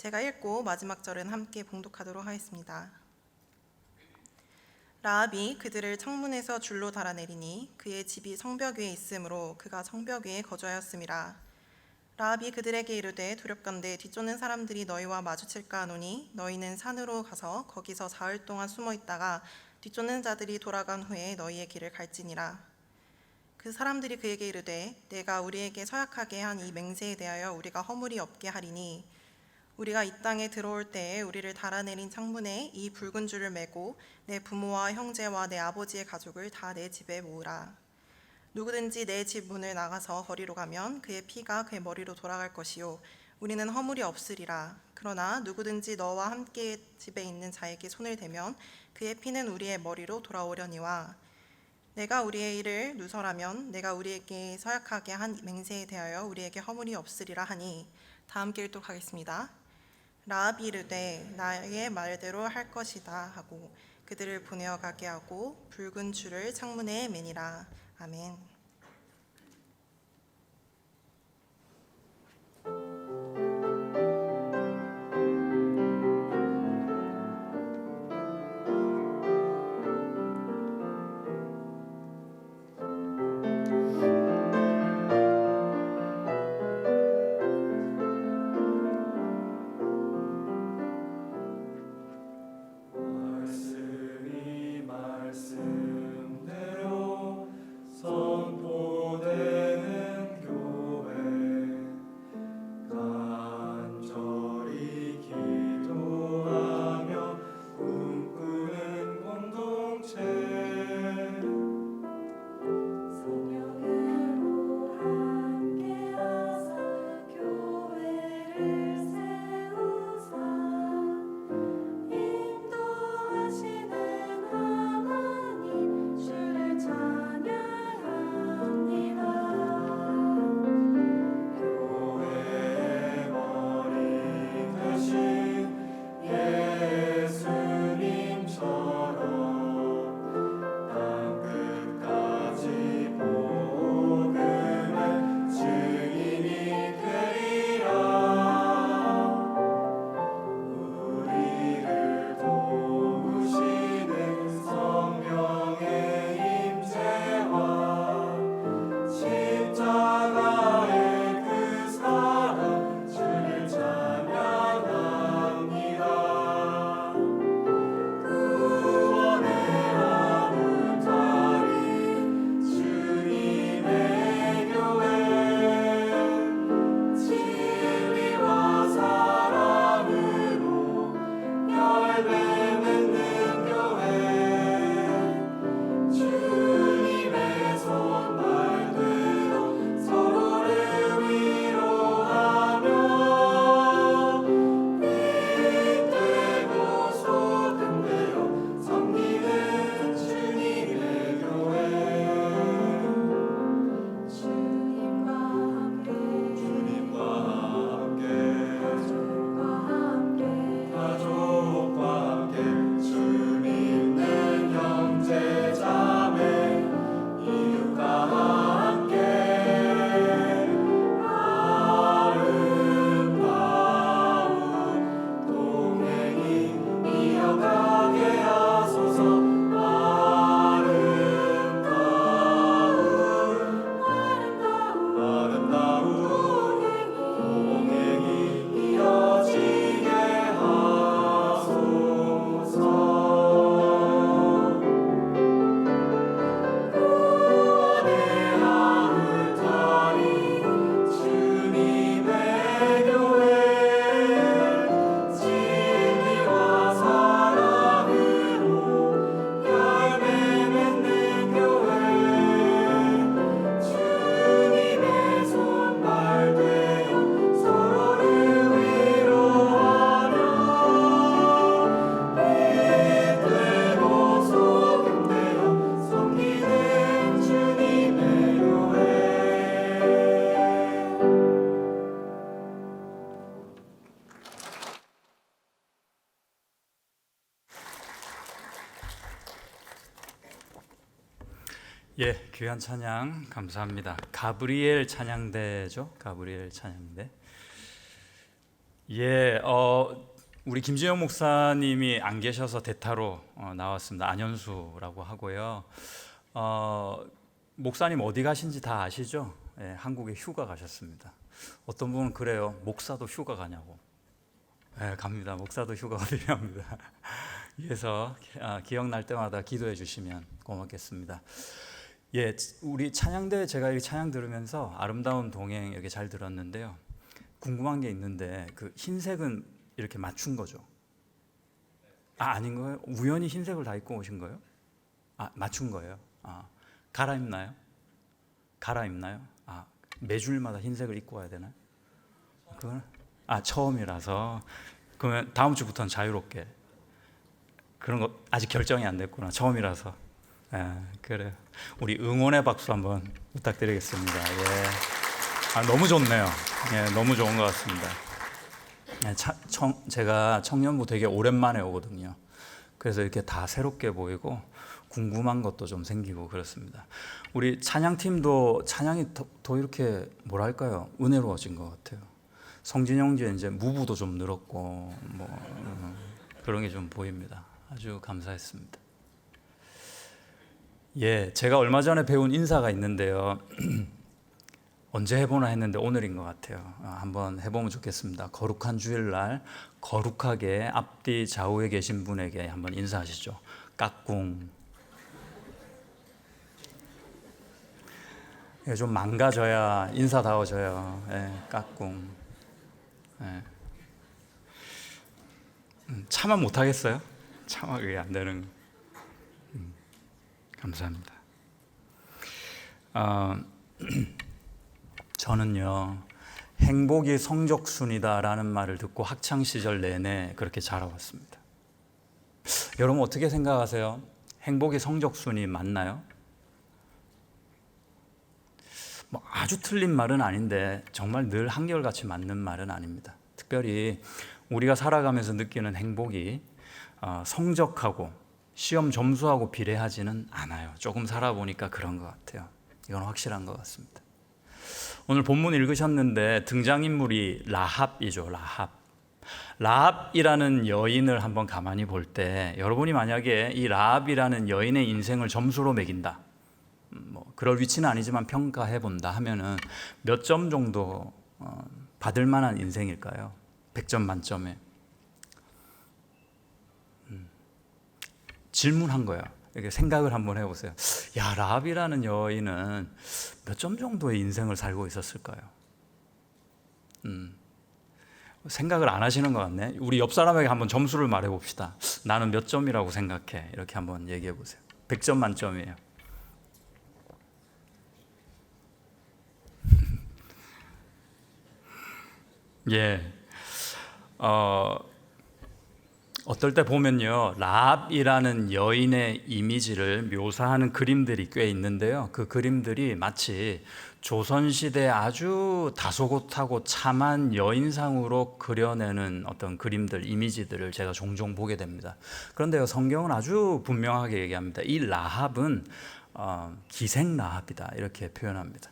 제가 읽고 마지막 절은 함께 봉독하도록 하겠습니다. 라합이 그들을 창문에서 줄로 달아내리니 그의 집이 성벽 위에 있으므로 그가 성벽 위에 거주하였음이라. 라합이 그들에게 이르되 두렵건대 뒤쫓는 사람들이 너희와 마주칠까 하노니 너희는 산으로 가서 거기서 사흘 동안 숨어 있다가 뒤쫓는 자들이 돌아간 후에 너희의 길을 갈지니라. 그 사람들이 그에게 이르되 내가 우리에게 서약하게 한 이 맹세에 대하여 우리가 허물이 없게 하리니 우리가 이 땅에 들어올 때에 우리를 달아내린 창문에 이 붉은 줄을 매고 내 부모와 형제와 내 아버지의 가족을 다 내 집에 모으라. 누구든지 내 집 문을 나가서 거리로 가면 그의 피가 그의 머리로 돌아갈 것이요 우리는 허물이 없으리라. 그러나 누구든지 너와 함께 집에 있는 자에게 손을 대면 그의 피는 우리의 머리로 돌아오려니와 내가 우리의 일을 누설하면 내가 우리에게 서약하게 한 맹세에 대하여 우리에게 허물이 없으리라 하니. 다 함께 읽도록 하겠습니다. 라합이 이르되 나의 말대로 할 것이다 하고 그들을 보내어 가게 하고 붉은 줄을 창문에 매니라. 아멘. 예, 귀한 찬양 감사합니다. 가브리엘 찬양대죠. 가브리엘 찬양대. 예, 우리 김진영 목사님이 안 계셔서 대타로 나왔습니다. 안현수라고 하고요. 목사님 어디 가신지 다 아시죠? 예, 한국에 휴가 가셨습니다. 어떤 분은 그래요. 목사도 휴가 가냐고. 예, 갑니다. 목사도 휴가가 필요합니다. 그래서 기억날 때마다 기도해 주시면 고맙겠습니다. 예, 우리 찬양대 제가 이 찬양 들으면서 아름다운 동행 이렇게 잘 들었는데요. 궁금한 게 있는데 그 흰색은 이렇게 맞춘 거죠? 아닌 거예요? 우연히 흰색을 다 입고 오신 거예요? 맞춘 거예요? 갈아입나요? 갈아입나요? 매 줄마다 흰색을 입고 와야 되나요? 그건 처음이라서. 그러면 다음 주부터는 자유롭게. 그런 거 아직 결정이 안 됐구나. 처음이라서. 그래요. 우리 응원의 박수 한번 부탁드리겠습니다. 예. 너무 좋네요. 예, 너무 좋은 것 같습니다. 제가 청년부 되게 오랜만에 오거든요. 그래서 이렇게 다 새롭게 보이고 궁금한 것도 좀 생기고 그렇습니다. 우리 찬양팀도 찬양이 더 이렇게 뭐랄까요, 은혜로워진 것 같아요. 성진영제 이제 무부도 좀 늘었고 그런 게 좀 보입니다. 아주 감사했습니다. 예, 제가 얼마 전에 배운 인사가 있는데요. 언제 해보나 했는데 오늘인 것 같아요. 한번 해보면 좋겠습니다. 거룩한 주일날 거룩하게 앞뒤 좌우에 계신 분에게 한번 인사하시죠. 까꿍. 좀 망가져야 인사다워져요. 까꿍. 차마 못하겠어요? 차마 그게 안 되는. 감사합니다. 저는요, 행복이 성적순이다라는 말을 듣고 학창시절 내내 그렇게 자라왔습니다. 여러분 어떻게 생각하세요? 행복이 성적순이 맞나요? 아주 틀린 말은 아닌데 정말 늘 한결같이 맞는 말은 아닙니다. 특별히 우리가 살아가면서 느끼는 행복이 성적하고 시험 점수하고 비례하지는 않아요. 조금 살아보니까 그런 것 같아요. 이건 확실한 것 같습니다. 오늘 본문 읽으셨는데 등장인물이 라합이죠. 라합이라는 여인을 한번 가만히 볼 때 여러분이 만약에 이 라합이라는 여인의 인생을 점수로 매긴다, 그럴 위치는 아니지만 평가해 본다 하면은 몇 점 정도 받을 만한 인생일까요? 100점 만점에. 질문한 거예요. 이렇게 생각을 한번 해보세요. 야, 라합이라는 여인은 몇 점 정도의 인생을 살고 있었을까요? 생각을 안 하시는 것 같네. 우리 옆 사람에게 한번 점수를 말해 봅시다. 나는 몇 점이라고 생각해. 이렇게 한번 얘기해 보세요. 100점 만점이에요. 예. 어떨 때 보면요, 라합이라는 여인의 이미지를 묘사하는 그림들이 꽤 있는데요. 그 그림들이 마치 조선시대 아주 다소곳하고 참한 여인상으로 그려내는 어떤 그림들, 이미지들을 제가 종종 보게 됩니다. 그런데요, 성경은 아주 분명하게 얘기합니다. 이 라합은 기생 라합이다, 이렇게 표현합니다.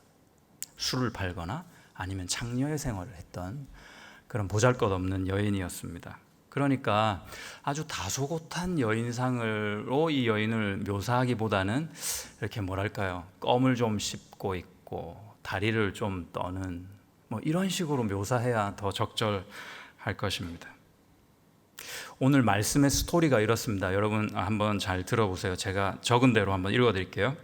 술을 팔거나 아니면 창녀의 생활을 했던 그런 보잘것없는 여인이었습니다. 그러니까 아주 다소곳한 여인상으로 이 여인을 묘사하기보다는 이렇게 뭐랄까요, 껌을 좀 씹고 있고 다리를 좀 떠는 이런 식으로 묘사해야 더 적절할 것입니다. 오늘 말씀의 스토리가 이렇습니다. 여러분 한번 잘 들어보세요. 제가 적은 대로 한번 읽어드릴게요.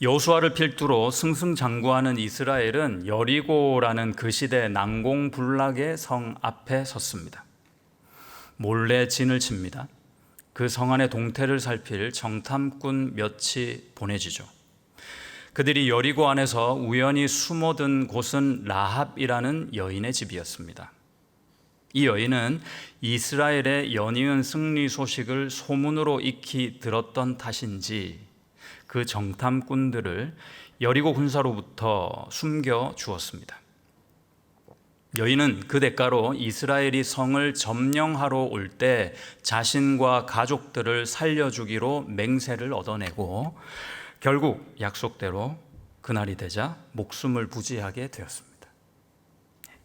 여호수아를 필두로 승승장구하는 이스라엘은 여리고라는 그 시대 난공불락의 성 앞에 섰습니다. 몰래 진을 칩니다. 그 성 안의 동태를 살필 정탐꾼 몇이 보내지죠. 그들이 여리고 안에서 우연히 숨어든 곳은 라합이라는 여인의 집이었습니다. 이 여인은 이스라엘의 연이은 승리 소식을 소문으로 익히 들었던 탓인지 그 정탐꾼들을 여리고 군사로부터 숨겨 주었습니다. 여인은 그 대가로 이스라엘이 성을 점령하러 올 때 자신과 가족들을 살려주기로 맹세를 얻어내고 결국 약속대로 그날이 되자 목숨을 부지하게 되었습니다.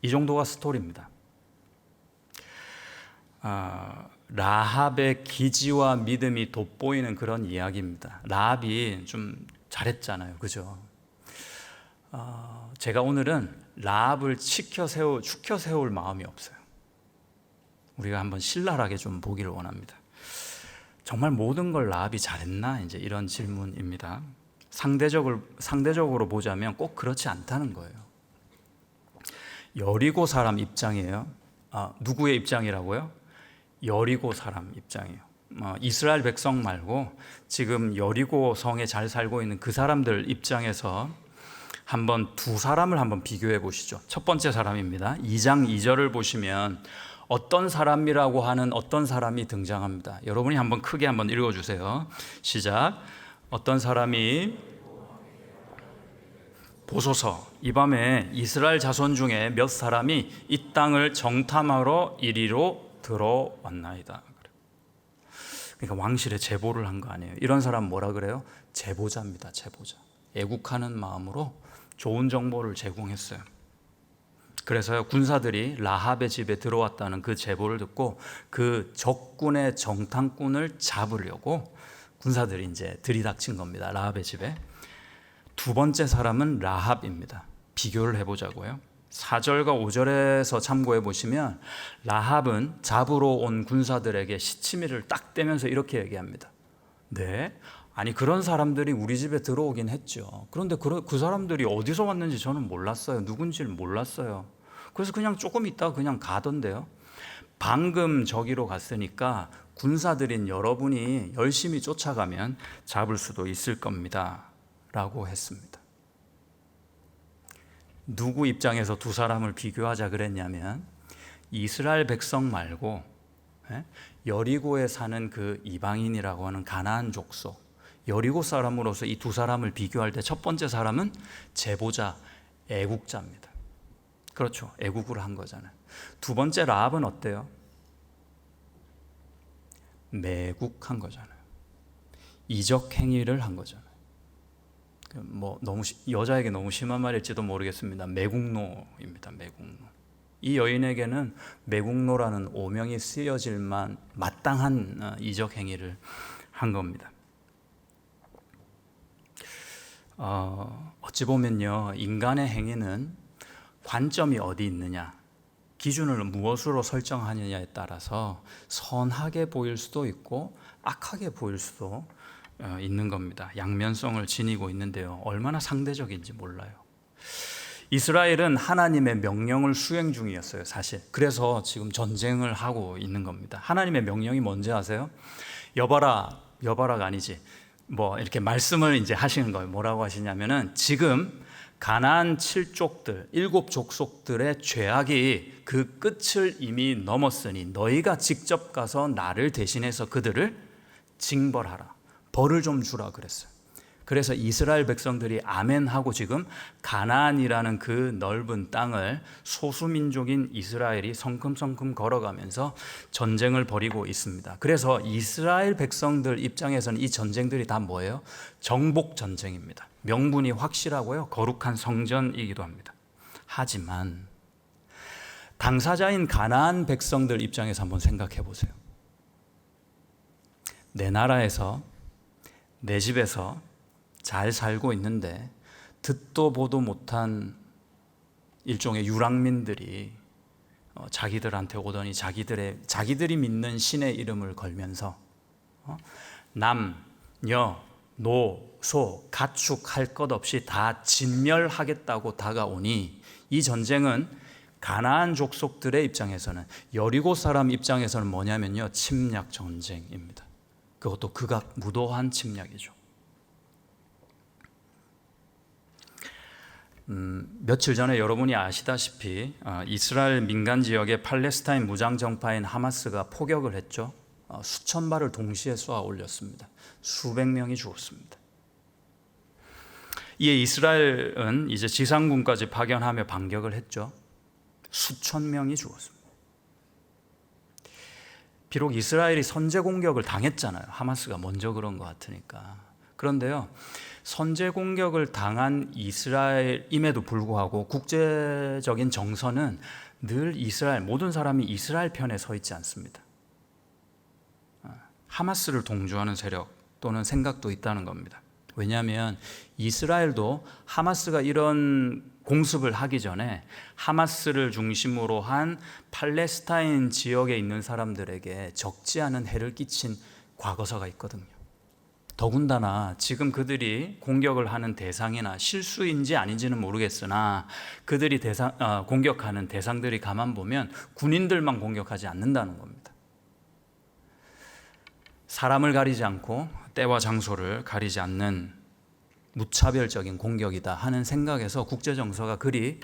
이 정도가 스토리입니다. 라합의 기지와 믿음이 돋보이는 그런 이야기입니다. 라합이 좀 잘했잖아요, 그죠? 제가 오늘은 라합을 축혀 세울 마음이 없어요. 우리가 한번 신랄하게 좀 보기를 원합니다. 정말 모든 걸 라합이 잘했나? 이제 이런 질문입니다. 상대적으로 보자면 꼭 그렇지 않다는 거예요. 여리고 사람 입장이에요. 누구의 입장이라고요? 여리고 사람 입장이에요. 이스라엘 백성 말고 지금 여리고 성에 잘 살고 있는 그 사람들 입장에서 한번 두 사람을 한번 비교해 보시죠. 첫 번째 사람입니다. 2장 2절을 보시면 어떤 사람이라고 하는 어떤 사람이 등장합니다. 여러분이 한번 크게 한번 읽어주세요. 시작. 어떤 사람이 보소서 이 밤에 이스라엘 자손 중에 몇 사람이 이 땅을 정탐하러 이리로 들어왔나이다. 그러니까 왕실에 제보를 한 거 아니에요. 이런 사람 뭐라 그래요? 제보자입니다. 제보자. 애국하는 마음으로 좋은 정보를 제공했어요. 그래서 군사들이 라합의 집에 들어왔다는 그 제보를 듣고 그 적군의 정탐꾼을 잡으려고 군사들이 이제 들이닥친 겁니다. 라합의 집에. 두 번째 사람은 라합입니다. 비교를 해보자고요. 4절과 5절에서 참고해 보시면 라합은 잡으러 온 군사들에게 시치미를 딱 떼면서 이렇게 얘기합니다. 네, 아니 그런 사람들이 우리 집에 들어오긴 했죠. 그런데 그 사람들이 어디서 왔는지 저는 몰랐어요. 누군지를 몰랐어요. 그래서 그냥 조금 있다가 그냥 가던데요. 방금 저기로 갔으니까 군사들인 여러분이 열심히 쫓아가면 잡을 수도 있을 겁니다. 라고 했습니다. 누구 입장에서 두 사람을 비교하자 그랬냐면 이스라엘 백성 말고 여리고에 사는 그 이방인이라고 하는 가나안 족속, 여리고 사람으로서 이 두 사람을 비교할 때 첫 번째 사람은 제보자, 애국자입니다. 그렇죠. 애국을 한 거잖아요. 두 번째 라합은 어때요? 매국한 거잖아요. 이적 행위를 한 거잖아요. 뭐 너무 여자에게 너무 심한 말일지도 모르겠습니다. 매국노입니다. 매국노. 이 여인에게는 매국노라는 오명이 쓰여질 만 마땅한 이적 행위를 한 겁니다. 어찌 보면요, 인간의 행위는 관점이 어디 있느냐, 기준을 무엇으로 설정하느냐에 따라서 선하게 보일 수도 있고 악하게 보일 수도 있는 겁니다. 양면성을 지니고 있는데요. 얼마나 상대적인지 몰라요. 이스라엘은 하나님의 명령을 수행 중이었어요, 사실. 그래서 지금 전쟁을 하고 있는 겁니다. 하나님의 명령이 뭔지 아세요? 여봐라가 아니지. 뭐 이렇게 말씀을 이제 하시는 거예요. 뭐라고 하시냐면은 지금 가나안 7족들, 7족속들의 죄악이 그 끝을 이미 넘었으니 너희가 직접 가서 나를 대신해서 그들을 징벌하라. 벌을 좀 주라 그랬어요. 그래서 이스라엘 백성들이 아멘하고 지금 가나안이라는 그 넓은 땅을 소수민족인 이스라엘이 성큼성큼 걸어가면서 전쟁을 벌이고 있습니다. 그래서 이스라엘 백성들 입장에서는 이 전쟁들이 다 뭐예요? 정복 전쟁입니다. 명분이 확실하고요. 거룩한 성전이기도 합니다. 하지만 당사자인 가나안 백성들 입장에서 한번 생각해 보세요. 내 나라에서 내 집에서 잘 살고 있는데 듣도 보도 못한 일종의 유랑민들이 자기들한테 오더니 자기들이 믿는 신의 이름을 걸면서 남, 여, 노, 소, 가축 할 것 없이 다 진멸하겠다고 다가오니 이 전쟁은 가나안 족속들의 입장에서는, 여리고 사람 입장에서는 뭐냐면요, 침략 전쟁입니다. 그것도 극악무도한 침략이죠. 며칠 전에 여러분이 아시다시피 이스라엘 민간 지역의 팔레스타인 무장정파인 하마스가 포격을 했죠. 수천 발을 동시에 쏘아 올렸습니다. 수백 명이 죽었습니다. 이에 이스라엘은 이제 지상군까지 파견하며 반격을 했죠. 수천 명이 죽었습니다. 비록 이스라엘이 선제 공격을 당했잖아요. 하마스가 먼저 그런 것 같으니까. 그런데요, 선제 공격을 당한 이스라엘임에도 불구하고 국제적인 정서는 늘 모든 사람이 이스라엘 편에 서 있지 않습니다. 하마스를 동조하는 세력 또는 생각도 있다는 겁니다. 왜냐하면 이스라엘도 하마스가 이런 공습을 하기 전에 하마스를 중심으로 한 팔레스타인 지역에 있는 사람들에게 적지 않은 해를 끼친 과거사가 있거든요. 더군다나 지금 그들이 공격을 하는 대상이나 실수인지 아닌지는 모르겠으나 그들이 공격하는 대상들이 가만 보면 군인들만 공격하지 않는다는 겁니다. 사람을 가리지 않고 때와 장소를 가리지 않는 무차별적인 공격이다 하는 생각에서 국제 정서가 그리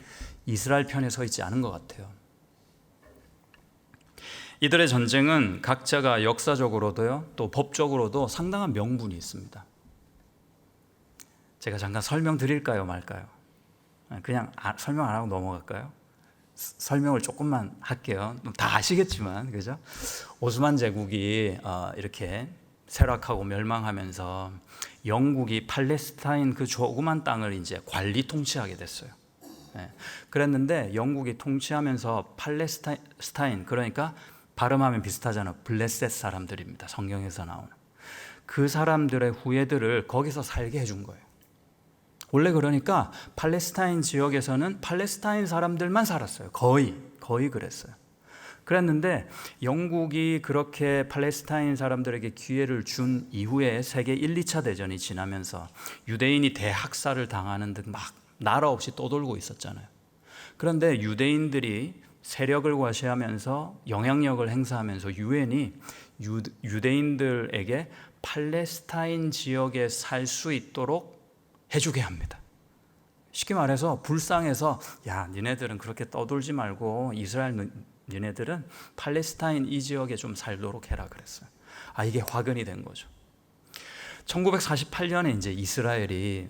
이스라엘 편에 서 있지 않은 것 같아요. 이들의 전쟁은 각자가 역사적으로도요, 또 법적으로도 상당한 명분이 있습니다. 제가 잠깐 설명드릴까요, 말까요? 그냥 설명 안 하고 넘어갈까요? 설명을 조금만 할게요. 다 아시겠지만, 그죠? 오스만 제국이 이렇게 쇠락하고 멸망하면서 영국이 팔레스타인 그 조그만 땅을 이제 관리 통치하게 됐어요. 그랬는데 영국이 통치하면서 팔레스타인, 그러니까 발음하면 비슷하잖아요. 블레셋 사람들입니다. 성경에서 나오는 그 사람들의 후예들을 거기서 살게 해준 거예요. 원래 그러니까 팔레스타인 지역에서는 팔레스타인 사람들만 살았어요. 거의 그랬어요. 그랬는데 영국이 그렇게 팔레스타인 사람들에게 기회를 준 이후에 세계 1, 2차 대전이 지나면서 유대인이 대학살을 당하는 등 막 나라 없이 떠돌고 있었잖아요. 그런데 유대인들이 세력을 과시하면서 영향력을 행사하면서 유엔이 유대인들에게 팔레스타인 지역에 살 수 있도록 해주게 합니다. 쉽게 말해서 불쌍해서 야, 니네들은 그렇게 떠돌지 말고 이스라엘 니네들은 팔레스타인 이 지역에 좀 살도록 해라 그랬어요. 이게 화근이 된 거죠. 1948년에 이제 이스라엘이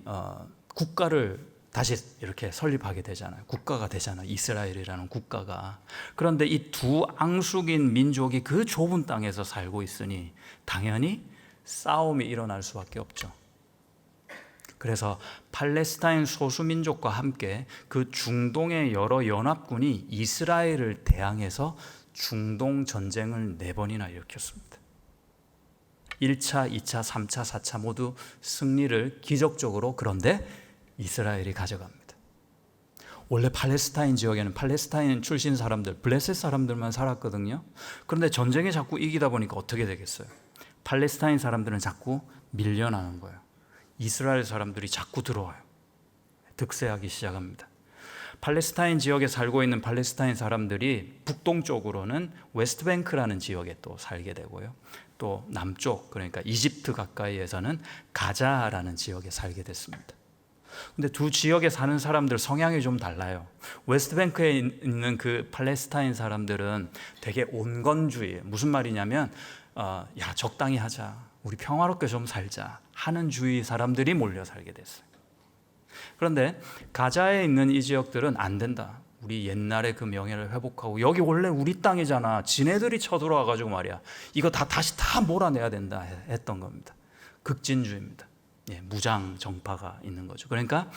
국가를 다시 이렇게 설립하게 되잖아요. 국가가 되잖아요. 이스라엘이라는 국가가. 그런데 이 두 앙숙인 민족이 그 좁은 땅에서 살고 있으니 당연히 싸움이 일어날 수밖에 없죠. 그래서 팔레스타인 소수민족과 함께 그 중동의 여러 연합군이 이스라엘을 대항해서 중동 전쟁을 4번이나 일으켰습니다. 1차, 2차, 3차, 4차 모두 승리를 기적적으로 그런데 이스라엘이 가져갑니다. 원래 팔레스타인 지역에는 팔레스타인 출신 사람들, 블레셋 사람들만 살았거든요. 그런데 전쟁에 자꾸 이기다 보니까 어떻게 되겠어요? 팔레스타인 사람들은 자꾸 밀려나는 거예요. 이스라엘 사람들이 자꾸 들어와요. 득세하기 시작합니다. 팔레스타인 지역에 살고 있는 팔레스타인 사람들이 북동쪽으로는 웨스트뱅크라는 지역에 또 살게 되고요. 또 남쪽, 그러니까 이집트 가까이에서는 가자라는 지역에 살게 됐습니다. 근데 두 지역에 사는 사람들 성향이 좀 달라요. 웨스트뱅크에 있는 그 팔레스타인 사람들은 되게 온건주의, 무슨 말이냐면 야, 적당히 하자, 우리 평화롭게 좀 살자 하는 주의 사람들이 몰려 살게 됐어요. 그런데 가자에 있는 이 지역들은 안 된다, 우리 옛날의 그 명예를 회복하고, 여기 원래 우리 땅이잖아, 지네들이 쳐들어와 가지고 말이야, 이거 다시 몰아내야 된다 했던 겁니다. 극진주의입니다. 무장 정파가 있는 거죠. 그러니까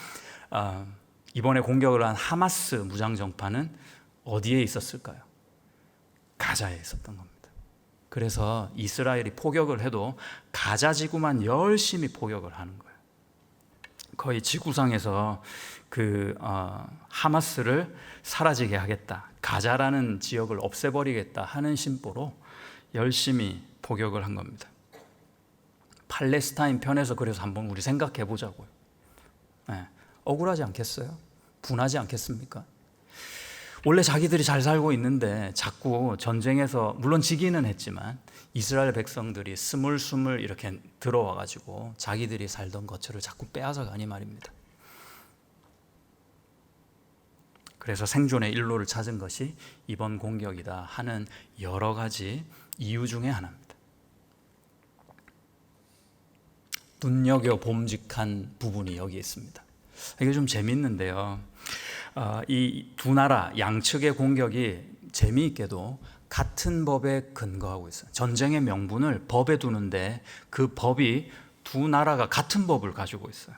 이번에 공격을 한 하마스 무장 정파는 어디에 있었을까요? 가자에 있었던 겁니다. 그래서 이스라엘이 포격을 해도 가자 지구만 열심히 포격을 하는 거예요. 거의 지구상에서 그 하마스를 사라지게 하겠다, 가자라는 지역을 없애버리겠다 하는 심보로 열심히 포격을 한 겁니다. 팔레스타인 편에서 그래서 한번 우리 생각해 보자고요. 억울하지 않겠어요? 분하지 않겠습니까? 원래 자기들이 잘 살고 있는데 자꾸 전쟁에서, 물론 지기는 했지만 이스라엘 백성들이 스물스물 이렇게 들어와 가지고 자기들이 살던 것들을 자꾸 빼앗아 가니 말입니다. 그래서 생존의 일로를 찾은 것이 이번 공격이다 하는 여러 가지 이유 중에 하나입니다. 눈여겨 봄직한 부분이 여기 있습니다. 이게 좀 재밌는데요. 이 두 나라 양측의 공격이 재미있게도 같은 법에 근거하고 있어요. 전쟁의 명분을 법에 두는데 그 법이 두 나라가 같은 법을 가지고 있어요.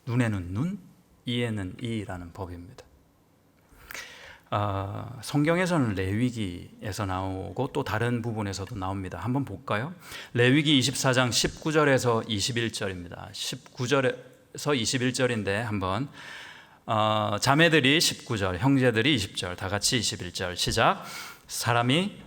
눈에는 눈, 이에는 이라는 법입니다. 성경에서는 레위기에서 나오고 또 다른 부분에서도 나옵니다. 한번 볼까요? 레위기 24장 19절에서 21절입니다. 19절에서 21절인데 한번 자매들이 19절, 형제들이 20절, 다 같이 21절 시작. 사람이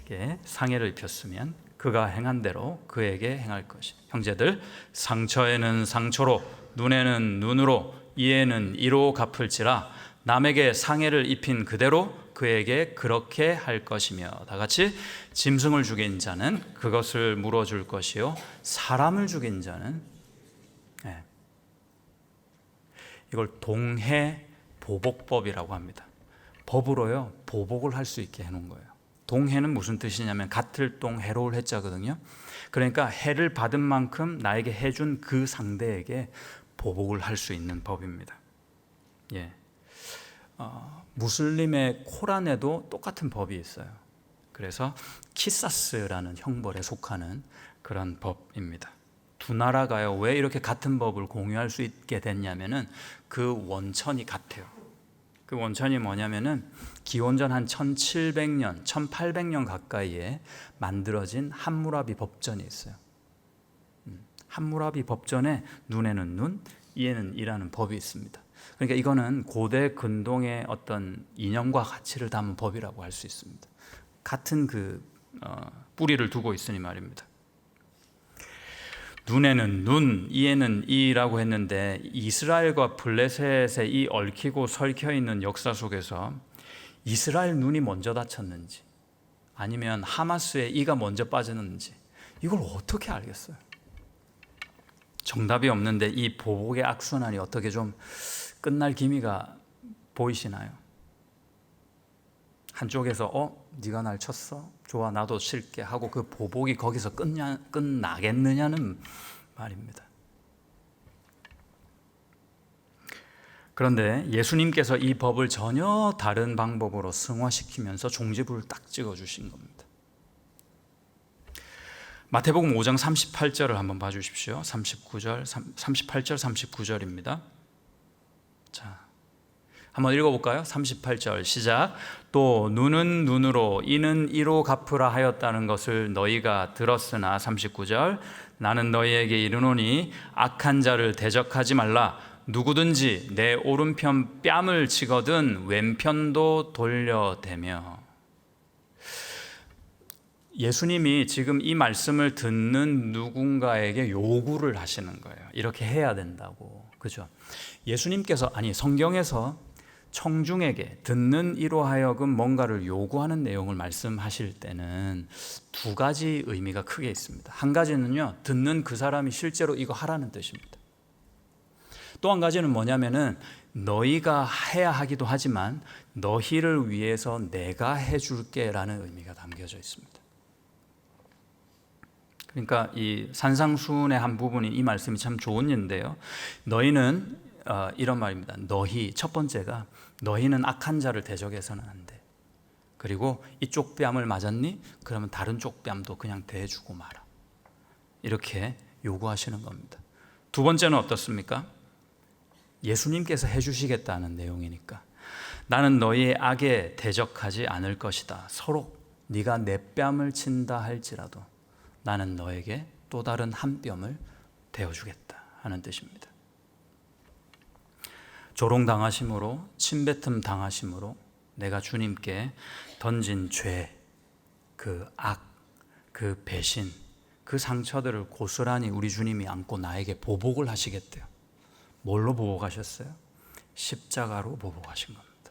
그에게 상해를 입혔으면 그가 행한 대로 그에게 행할 것이. 형제들, 상처에는 상처로, 눈에는 눈으로, 이에는 이로 갚을지라. 남에게 상해를 입힌 그대로 그에게 그렇게 할 것이며. 다 같이 짐승을 죽인 자는 그것을 물어줄 것이요 사람을 죽인 자는 이걸 동해 보복법이라고 합니다. 법으로요 보복을 할 수 있게 해놓은 거예요. 동해는 무슨 뜻이냐면 같을 동 해로울 해자거든요. 그러니까 해를 받은 만큼 나에게 해준 그 상대에게 보복을 할 수 있는 법입니다. 예. 무슬림의 코란에도 똑같은 법이 있어요. 그래서 키사스라는 형벌에 속하는 그런 법입니다. 두 나라가요 왜 이렇게 같은 법을 공유할 수 있게 됐냐면은 그 원천이 같아요. 그 원천이 뭐냐면은 기원전 한 1700년, 1800년 가까이에 만들어진 함무라비 법전이 있어요. 함무라비 법전에 눈에는 눈, 이에는 이라는 법이 있습니다. 그러니까 이거는 고대 근동의 어떤 이념과 가치를 담은 법이라고 할 수 있습니다. 같은 그 뿌리를 두고 있으니 말입니다. 눈에는 눈, 이에는 이라고 했는데 이스라엘과 블레셋의 이 얽히고 설켜 있는 역사 속에서 이스라엘 눈이 먼저 다쳤는지 아니면 하마스의 이가 먼저 빠졌는지 이걸 어떻게 알겠어요? 정답이 없는데 이 보복의 악순환이 어떻게 좀 끝날 기미가 보이시나요? 한쪽에서 네가 날 쳤어? 좋아 나도 칠게 하고 그 보복이 거기서 끝나겠느냐는 말입니다. 그런데 예수님께서 이 법을 전혀 다른 방법으로 승화시키면서 종지부를 딱 찍어주신 겁니다. 마태복음 5장 38절을 한번 봐주십시오. 38절 39절입니다. 자, 한번 읽어볼까요? 38절 시작. 또 눈은 눈으로 이는 이로 갚으라 하였다는 것을 너희가 들었으나 39절 나는 너희에게 이르노니 악한 자를 대적하지 말라. 누구든지 내 오른편 뺨을 치거든 왼편도 돌려대며. 예수님이 지금 이 말씀을 듣는 누군가에게 요구를 하시는 거예요. 이렇게 해야 된다고. 그죠? 예수님께서 성경에서 청중에게 듣는 이로 하여금 뭔가를 요구하는 내용을 말씀하실 때는 두 가지 의미가 크게 있습니다. 한 가지는요, 듣는 그 사람이 실제로 이거 하라는 뜻입니다. 또 한 가지는 뭐냐면은 너희가 해야 하기도 하지만 너희를 위해서 내가 해줄게라는 의미가 담겨져 있습니다. 그러니까 이 산상수훈의 한 부분이 이 말씀이 참 좋은 예인데요. 너희는 이런 말입니다. 너희 첫 번째가 너희는 악한 자를 대적해서는 안 돼. 그리고 이쪽 뺨을 맞았니? 그러면 다른 쪽 뺨도 그냥 대주고 마라. 이렇게 요구하시는 겁니다. 두 번째는 어떻습니까? 예수님께서 해주시겠다는 내용이니까 나는 너희의 악에 대적하지 않을 것이다. 서로 네가 내 뺨을 친다 할지라도 나는 너에게 또 다른 한 뼘을 대어주겠다 하는 뜻입니다. 조롱당하심으로 침뱉음 당하심으로 내가 주님께 던진 죄, 그 악, 그 배신, 그 상처들을 고스란히 우리 주님이 안고 나에게 보복을 하시겠대요. 뭘로 보복하셨어요? 십자가로 보복하신 겁니다.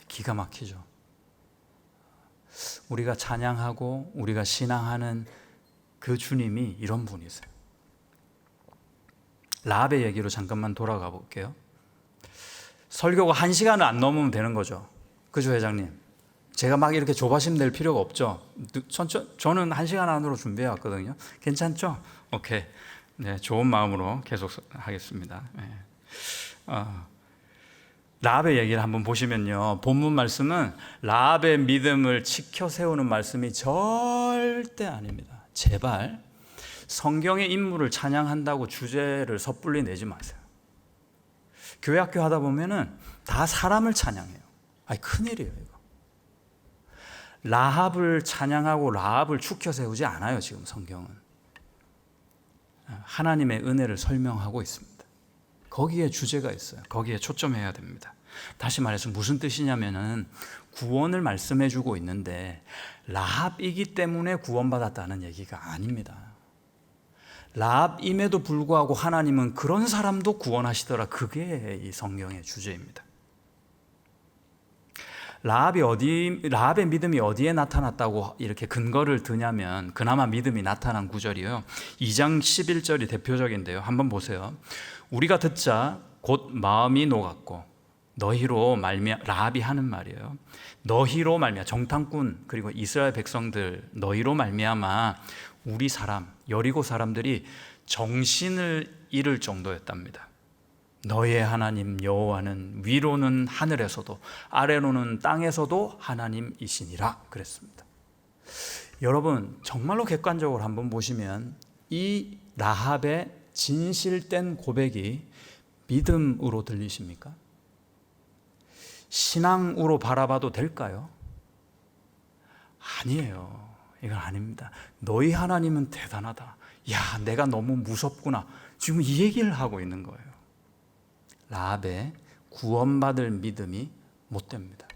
기가 막히죠. 우리가 찬양하고 우리가 신앙하는 그 주님이 이런 분이세요. 라합의 얘기로 잠깐만 돌아가 볼게요. 설교가 1시간을 안 넘으면 되는 거죠. 그죠, 회장님? 제가 막 이렇게 조바심 낼 필요가 없죠. 저는 1시간 안으로 준비해 왔거든요. 괜찮죠? 오케이. 네, 좋은 마음으로 계속 하겠습니다. 네. 라합의 얘기를 한번 보시면요, 본문 말씀은 라합의 믿음을 지켜 세우는 말씀이 절대 아닙니다. 제발 성경의 인물을 찬양한다고 주제를 섣불리 내지 마세요. 교회 학교 하다 보면은 다 사람을 찬양해요. 아이, 큰일이에요 이거. 라합을 찬양하고 라합을 축혀 세우지 않아요. 지금 성경은 하나님의 은혜를 설명하고 있습니다. 거기에 주제가 있어요. 거기에 초점해야 됩니다. 다시 말해서 무슨 뜻이냐면은 구원을 말씀해 주고 있는데 라합이기 때문에 구원받았다는 얘기가 아닙니다. 라합임에도 불구하고 하나님은 그런 사람도 구원하시더라. 그게 이 성경의 주제입니다. 라합의 믿음이 어디에 나타났다고 이렇게 근거를 드냐면 그나마 믿음이 나타난 구절이요. 2장 11절이 대표적인데요. 한번 보세요. 우리가 듣자 곧 마음이 녹았고 너희로 말미암아, 라합이 하는 말이에요. 너희로 말미암아, 정탐꾼 그리고 이스라엘 백성들 너희로 말미암아 우리 사람 여리고 사람들이 정신을 잃을 정도였답니다. 너희의 하나님 여호와는 위로는 하늘에서도 아래로는 땅에서도 하나님이시니라 그랬습니다. 여러분 정말로 객관적으로 한번 보시면 이 라합의 진실된 고백이 믿음으로 들리십니까? 신앙으로 바라봐도 될까요? 아니에요. 이건 아닙니다. 너희 하나님은 대단하다. 야, 내가 너무 무섭구나. 지금 이 얘기를 하고 있는 거예요. 라합의 구원받을 믿음이 못 됩니다.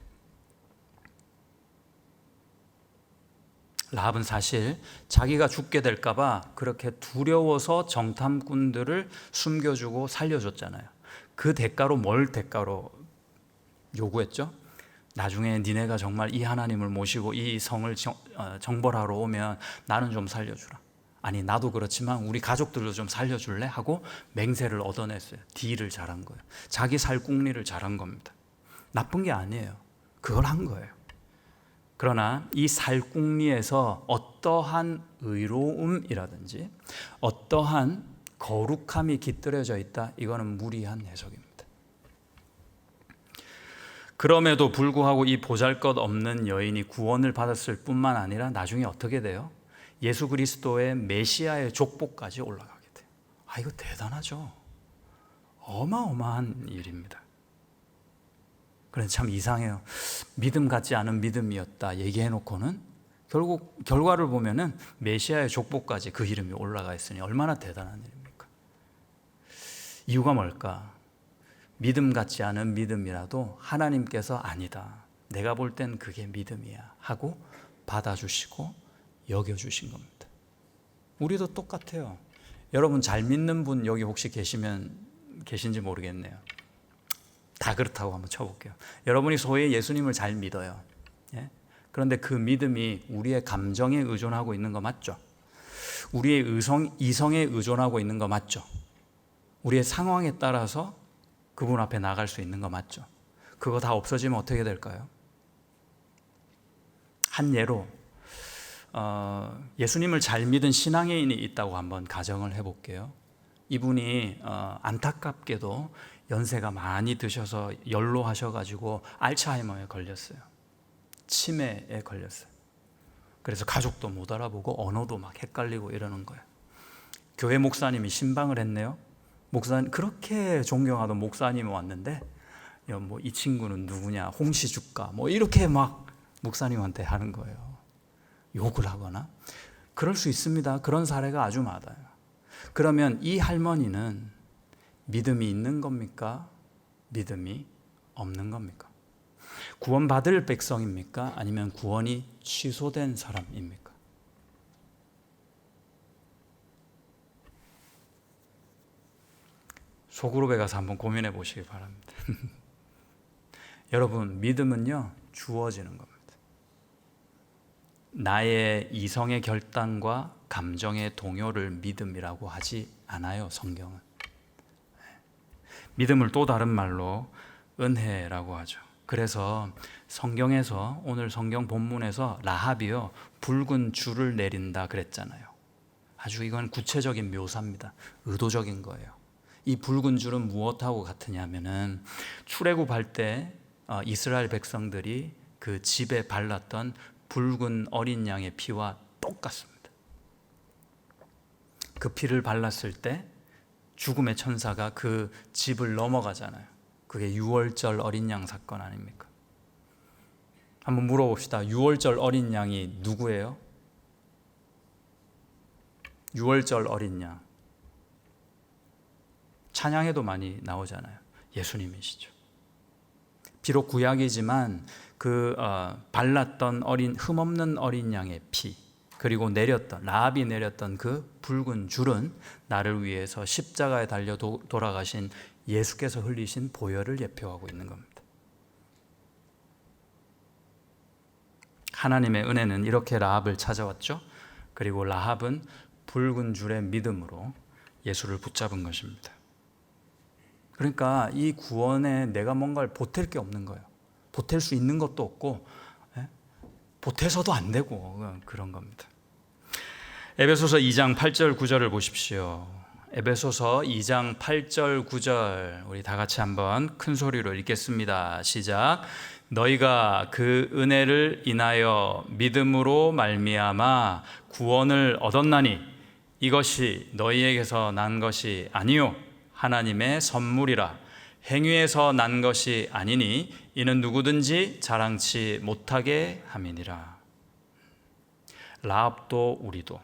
라합은 사실 자기가 죽게 될까 봐 그렇게 두려워서 정탐꾼들을 숨겨주고 살려줬잖아요. 그 대가로 뭘 대가로 요구했죠? 나중에 니네가 정말 이 하나님을 모시고 이 성을 정벌하러 오면 나는 좀 살려주라. 아니 나도 그렇지만 우리 가족들도 좀 살려줄래? 하고 맹세를 얻어냈어요. 딜을 잘한 거예요. 자기 살궁리를 잘한 겁니다. 나쁜 게 아니에요. 그걸 한 거예요. 그러나 이 살궁리에서 어떠한 의로움이라든지 어떠한 거룩함이 깃들여져 있다. 이거는 무리한 해석입니다. 그럼에도 불구하고 이 보잘것없는 여인이 구원을 받았을 뿐만 아니라 나중에 어떻게 돼요? 예수 그리스도의 메시아의 족보까지 올라가게 돼요. 아, 이거 대단하죠. 어마어마한 일입니다. 그런데 참 이상해요. 믿음 같지 않은 믿음이었다 얘기해놓고는 결국 결과를 보면은 메시아의 족보까지 그 이름이 올라가 있으니 얼마나 대단한 일입니까? 이유가 뭘까? 믿음 같지 않은 믿음이라도 하나님께서 아니다. 내가 볼 땐 그게 믿음이야 하고 받아주시고 여겨주신 겁니다. 우리도 똑같아요. 여러분 잘 믿는 분 여기 혹시 계신지 모르겠네요. 다 그렇다고 한번 쳐볼게요. 여러분이 소위 예수님을 잘 믿어요. 예? 그런데 그 믿음이 우리의 감정에 의존하고 있는 거 맞죠? 우리의 이성에 의존하고 있는 거 맞죠? 우리의 상황에 따라서 그분 앞에 나갈 수 있는 거 맞죠? 그거 다 없어지면 어떻게 될까요? 한 예로 예수님을 잘 믿은 신앙인이 있다고 한번 가정을 해볼게요. 이분이 안타깝게도 연세가 많이 드셔서 연로하셔가지고 알츠하이머에 걸렸어요. 치매에 걸렸어요. 그래서 가족도 못 알아보고 언어도 막 헷갈리고 이러는 거예요. 교회 목사님이 신방을 했네요. 목사님 그렇게 존경하던 목사님이 왔는데 뭐 이 친구는 누구냐 홍시주가 뭐 이렇게 막 목사님한테 하는 거예요. 욕을 하거나 그럴 수 있습니다. 그런 사례가 아주 많아요. 그러면 이 할머니는 믿음이 있는 겁니까? 믿음이 없는 겁니까? 구원받을 백성입니까? 아니면 구원이 취소된 사람입니까? 소그룹에 가서 한번 고민해 보시기 바랍니다. 여러분, 믿음은요, 주어지는 겁니다. 나의 이성의 결단과 감정의 동요를 믿음이라고 하지 않아요, 성경은. 믿음을 또 다른 말로 은혜라고 하죠. 그래서 성경에서 오늘 성경 본문에서 라합이요 붉은 줄을 내린다 그랬잖아요. 아주 이건 구체적인 묘사입니다. 의도적인 거예요. 이 붉은 줄은 무엇하고 같으냐면은 출애굽할 때 이스라엘 백성들이 그 집에 발랐던 붉은 어린 양의 피와 똑같습니다. 그 피를 발랐을 때 죽음의 천사가 그 집을 넘어가잖아요. 그게 유월절 어린 양 사건 아닙니까? 한번 물어봅시다. 유월절 어린 양이 누구예요? 유월절 어린 양. 찬양에도 많이 나오잖아요. 예수님이시죠. 비록 구약이지만 그 발랐던 흠없는 어린 양의 피, 그리고 라합이 내렸던 그 붉은 줄은 나를 위해서 십자가에 달려 돌아가신 예수께서 흘리신 보혈을 예표하고 있는 겁니다. 하나님의 은혜는 이렇게 라합을 찾아왔죠. 그리고 라합은 붉은 줄의 믿음으로 예수를 붙잡은 것입니다. 그러니까 이 구원에 내가 뭔가를 보탤 게 없는 거예요. 보탤 수 있는 것도 없고 보태서도 안 되고 그런 겁니다. 에베소서 2장 8절 9절을 보십시오. 에베소서 2장 8절 9절 우리 다 같이 한번 큰 소리로 읽겠습니다. 시작. 너희가 그 은혜를 인하여 믿음으로 말미암아 구원을 얻었나니 이것이 너희에게서 난 것이 아니요 하나님의 선물이라. 행위에서 난 것이 아니니 이는 누구든지 자랑치 못하게 함이니라. 라합도 우리도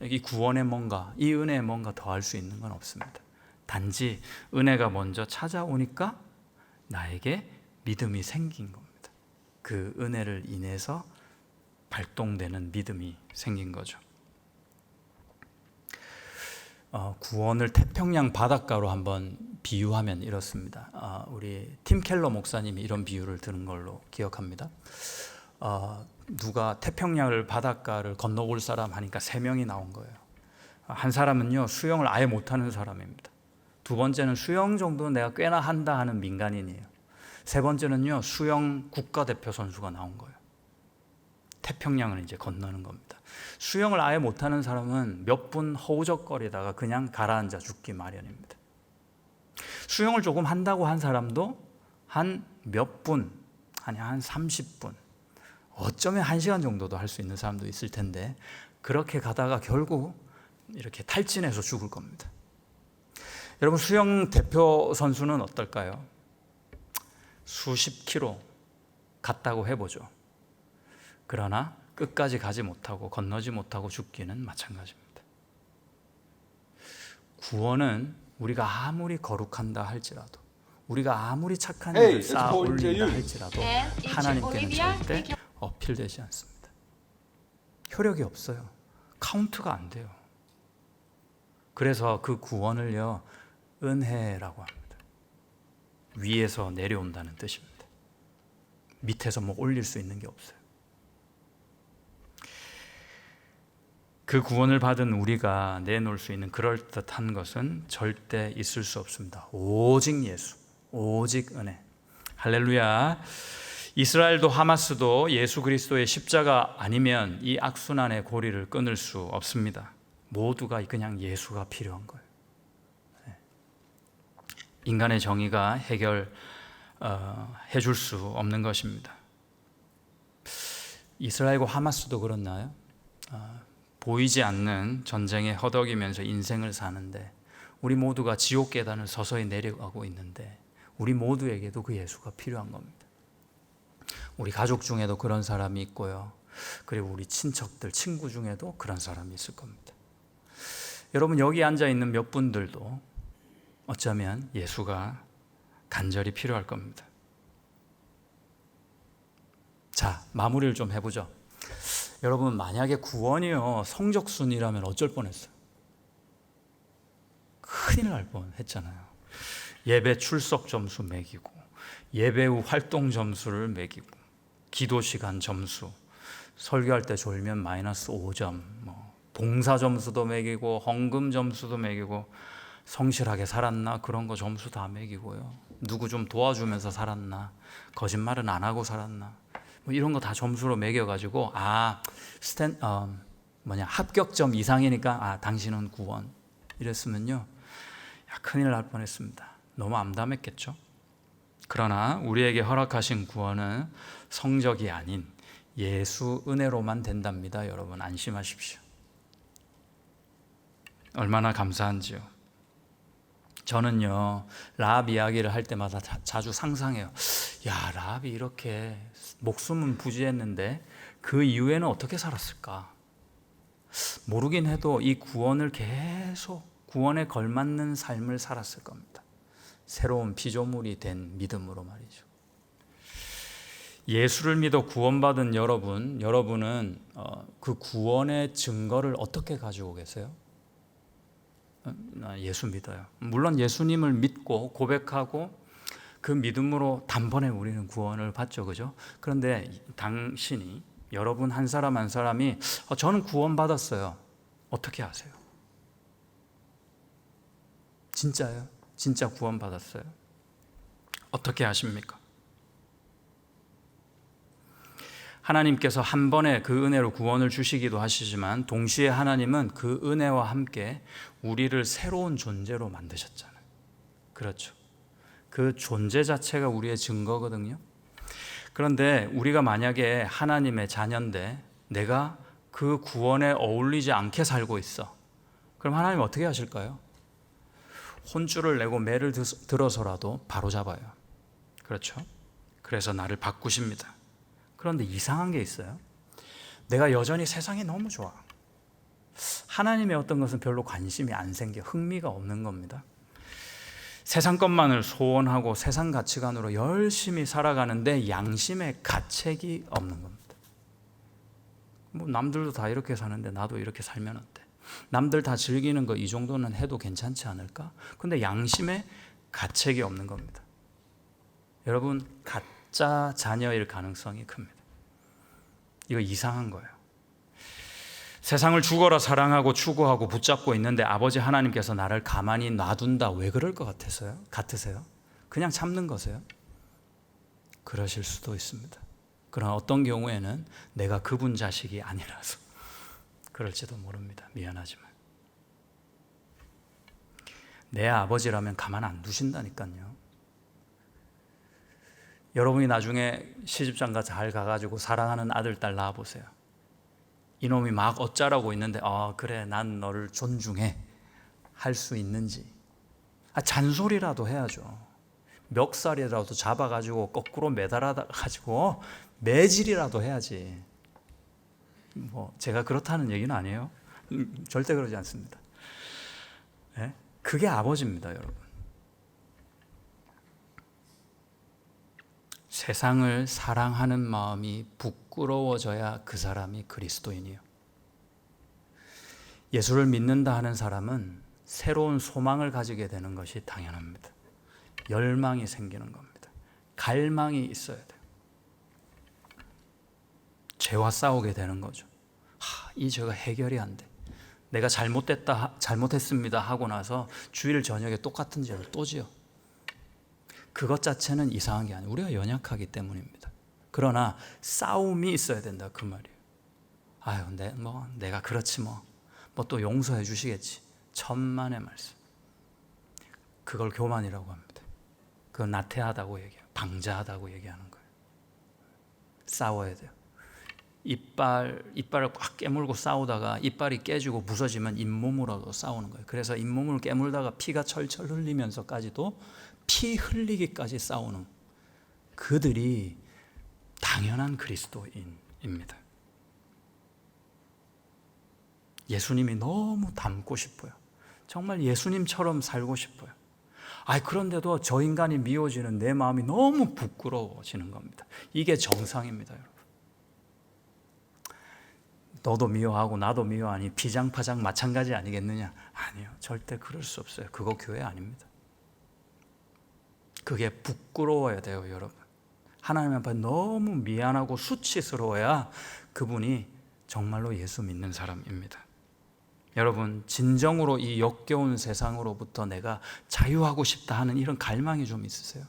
이 구원에 뭔가, 이 은혜에 뭔가 더할 수 있는 건 없습니다. 단지 은혜가 먼저 찾아오니까 나에게 믿음이 생긴 겁니다. 그 은혜를 인해서 발동되는 믿음이 생긴 거죠. 구원을 태평양 바닷가로 한번 비유하면 이렇습니다. 우리 팀 켈러 목사님이 이런 비유를 들은 걸로 기억합니다. 누가 태평양을 바닷가를 건너볼 사람 하니까 3명이 나온 거예요. 한 사람은요 수영을 아예 못하는 사람입니다. 두 번째는 수영 정도는 내가 꽤나 한다 하는 민간인이에요. 세 번째는요 수영 국가대표 선수가 나온 거예요. 태평양을 이제 건너는 겁니다. 수영을 아예 못하는 사람은 몇 분 허우적거리다가 그냥 가라앉아 죽기 마련입니다. 수영을 조금 한다고 한 사람도 한 몇 분, 한 30분, 어쩌면 1시간 정도도 할 수 있는 사람도 있을 텐데 그렇게 가다가 결국 이렇게 탈진해서 죽을 겁니다. 여러분 수영 대표 선수는 어떨까요? 수십 킬로 갔다고 해보죠. 그러나 끝까지 가지 못하고 건너지 못하고 죽기는 마찬가지입니다. 구원은 우리가 아무리 거룩한다 할지라도 우리가 아무리 착한 일을 쌓아 올린다 할지라도 하나님께는 절대 어필되지 않습니다. 효력이 없어요. 카운트가 안 돼요. 그래서 그 구원을요 은혜라고 합니다. 위에서 내려온다는 뜻입니다. 밑에서 뭐 올릴 수 있는 게 없어요. 그 구원을 받은 우리가 내놓을 수 있는 그럴듯한 것은 절대 있을 수 없습니다. 오직 예수, 오직 은혜. 할렐루야. 이스라엘도 하마스도 예수 그리스도의 십자가 아니면 이 악순환의 고리를 끊을 수 없습니다. 모두가 그냥 예수가 필요한 거예요. 인간의 정의가 해결해 줄 수 없는 것입니다. 이스라엘과 하마스도 그렇나요? 보이지 않는 전쟁에 허덕이면서 인생을 사는데 우리 모두가 지옥 계단을 서서히 내려가고 있는데 우리 모두에게도 그 예수가 필요한 겁니다. 우리 가족 중에도 그런 사람이 있고요. 그리고 우리 친척들, 친구 중에도 그런 사람이 있을 겁니다. 여러분 여기 앉아있는 몇 분들도 어쩌면 예수가 간절히 필요할 겁니다. 자, 마무리를 좀 해보죠. 여러분 만약에 구원이요 성적순이라면 어쩔 뻔했어요. 큰일 날 뻔했잖아요. 예배 출석 점수 매기고 예배 후 활동 점수를 매기고 기도 시간 점수 설교할 때 졸면 마이너스 5점 봉사 점수도 매기고 헌금 점수도 매기고 성실하게 살았나 그런 거 점수 다 매기고요. 누구 좀 도와주면서 살았나 거짓말은 안 하고 살았나 이런 거 다 점수로 매겨가지고 합격점 이상이니까 당신은 구원 이랬으면요 큰일 날 뻔했습니다. 너무 암담했겠죠. 그러나 우리에게 허락하신 구원은 성적이 아닌 예수 은혜로만 된답니다. 여러분 안심하십시오. 얼마나 감사한지요. 저는요, 라합 이야기를 할 때마다 자주 상상해요. 야, 라합이 이렇게 목숨은 부지했는데 그 이후에는 어떻게 살았을까? 모르긴 해도 이 구원을 계속 구원에 걸맞는 삶을 살았을 겁니다. 새로운 피조물이 된 믿음으로 말이죠. 예수를 믿어 구원받은 여러분은 그 구원의 증거를 어떻게 가지고 계세요? 예수 믿어요. 물론 예수님을 믿고 고백하고 그 믿음으로 단번에 우리는 구원을 받죠, 그죠? 그런데 당신이, 여러분 한 사람 한 사람이 저는 구원받았어요. 어떻게 아세요? 진짜요? 진짜 구원받았어요? 어떻게 아십니까? 하나님께서 한 번에 그 은혜로 구원을 주시기도 하시지만 동시에 하나님은 그 은혜와 함께 우리를 새로운 존재로 만드셨잖아요. 그렇죠. 그 존재 자체가 우리의 증거거든요. 그런데 우리가 만약에 하나님의 자녀인데 내가 그 구원에 어울리지 않게 살고 있어. 그럼 하나님 어떻게 하실까요? 혼줄을 내고 매를 들어서라도 바로잡아요. 그렇죠. 그래서 나를 바꾸십니다. 그런데 이상한 게 있어요. 내가 여전히 세상이 너무 좋아. 하나님의 어떤 것은 별로 관심이 안 생겨, 흥미가 없는 겁니다. 세상 것만을 소원하고 세상 가치관으로 열심히 살아가는데 양심의 가책이 없는 겁니다. 뭐 남들도 다 이렇게 사는데 나도 이렇게 살면 어때? 남들 다 즐기는 거 이 정도는 해도 괜찮지 않을까? 근데 양심의 가책이 없는 겁니다. 여러분, 가짜 자녀일 가능성이 큽니다. 이거 이상한 거예요. 세상을 죽어라 사랑하고 추구하고 붙잡고 있는데 아버지 하나님께서 나를 가만히 놔둔다. 왜 그럴 것 같으세요? 그냥 참는 거세요? 그러실 수도 있습니다. 그러나 어떤 경우에는 내가 그분 자식이 아니라서 그럴지도 모릅니다. 미안하지만 내 아버지라면 가만 안 두신다니까요. 여러분이 나중에 시집장가 잘 가가지고 사랑하는 아들, 딸 낳아보세요. 이놈이 막 어쩌라고 있는데 그래 난 너를 존중해 할 수 있는지. 잔소리라도 해야죠. 멱살이라도 잡아가지고 거꾸로 매달아가지고 매질이라도 해야지. 뭐 제가 그렇다는 얘기는 아니에요. 절대 그러지 않습니다. 네? 그게 아버지입니다, 여러분. 세상을 사랑하는 마음이 부끄러워져야 그 사람이 그리스도인이에요. 예수를 믿는다 하는 사람은 새로운 소망을 가지게 되는 것이 당연합니다. 열망이 생기는 겁니다. 갈망이 있어야 돼요. 죄와 싸우게 되는 거죠. 이 죄가 해결이 안 돼. 내가 잘못했습니다 하고 나서 주일 저녁에 똑같은 죄를 또 지어. 그것 자체는 이상한 게 아니에요. 우리가 연약하기 때문입니다. 그러나 싸움이 있어야 된다 그 말이에요. 내가 그렇지 뭐 또 용서해 주시겠지. 천만의 말씀. 그걸 교만이라고 합니다. 그건 나태하다고 얘기해요. 방자하다고 얘기하는 거예요. 싸워야 돼요. 이빨을 꽉 깨물고 싸우다가 이빨이 깨지고 부서지면 잇몸으로도 싸우는 거예요. 그래서 잇몸을 깨물다가 피가 철철 흘리면서까지도 피 흘리기까지 싸우는 그들이 당연한 그리스도인입니다. 예수님이 너무 닮고 싶어요. 정말 예수님처럼 살고 싶어요. 그런데도 저 인간이 미워지는 내 마음이 너무 부끄러워지는 겁니다. 이게 정상입니다, 여러분. 너도 미워하고 나도 미워하니 비장파장 마찬가지 아니겠느냐? 아니요, 절대 그럴 수 없어요. 그거 교회 아닙니다. 그게 부끄러워야 돼요, 여러분. 하나님 앞에 너무 미안하고 수치스러워야 그분이 정말로 예수 믿는 사람입니다. 여러분, 진정으로 이 역겨운 세상으로부터 내가 자유하고 싶다 하는 이런 갈망이 좀 있으세요?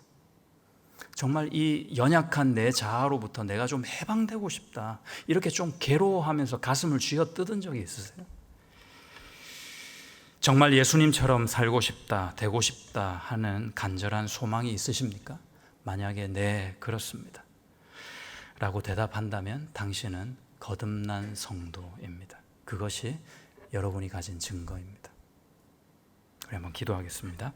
정말 이 연약한 내 자아로부터 내가 좀 해방되고 싶다, 이렇게 좀 괴로워하면서 가슴을 쥐어뜯은 적이 있으세요? 정말 예수님처럼 살고 싶다, 되고 싶다 하는 간절한 소망이 있으십니까? 만약에 네, 그렇습니다 라고 대답한다면 당신은 거듭난 성도입니다. 그것이 여러분이 가진 증거입니다. 우리 한번 기도하겠습니다.